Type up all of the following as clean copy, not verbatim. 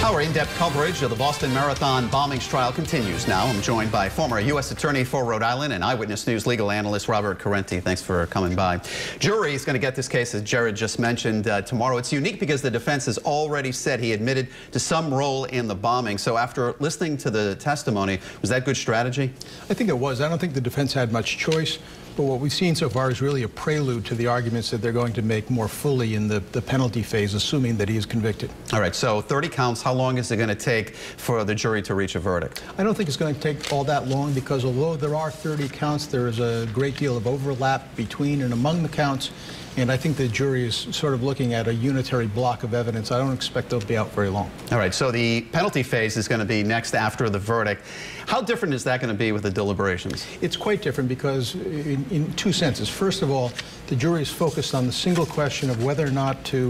Our in-depth coverage of the Boston Marathon bombings trial continues now. I'm joined by former U.S. Attorney for Rhode Island and Eyewitness News legal analyst Robert Corrente. Thanks for coming by. Jury is going to get this case, as Jared just mentioned, tomorrow. It's unique because the defense has already said he admitted to some role in the bombing. So after listening to the testimony, was that good strategy? I think it was. I don't think the defense had much choice. But what we've seen so far is really a prelude to the arguments that they're going to make more fully in the penalty phase, assuming that he is convicted. All right, so 30 counts. How long is it going to take for the jury to reach a verdict? I don't think it's going to take all that long because although there are 30 counts, there is a great deal of overlap between and among the counts. And I think the jury is sort of looking at a unitary block of evidence. I don't expect they'll be out very long. All right, so the penalty phase is going to be next after the verdict. How different is that going to be with the deliberations? It's quite different because in two senses. First of all, the jury is focused on the single question of whether or not to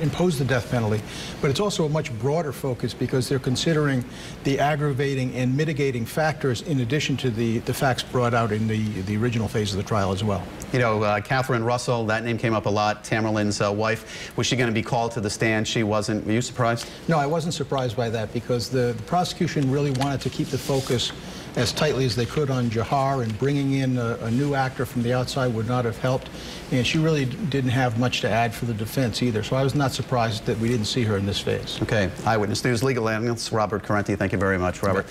impose the death penalty, but it's also a much broader focus because they're considering the aggravating and mitigating factors in addition to the facts brought out in the original phase of the trial as well. You know, Catherine Russell, that name came up a lot, Tamerlane's wife. Was she going to be called to the stand? She wasn't. Were you surprised? No, I wasn't surprised by that because the prosecution really wanted to keep the focus as tightly as they could on Jahar, and bringing in a new actor from the outside would not have helped. And she really didn't have much to add for the defense either. So I was not surprised that we didn't see her in this phase. Okay. Eyewitness News legal analyst Robert Corrente. Thank you very much, Robert.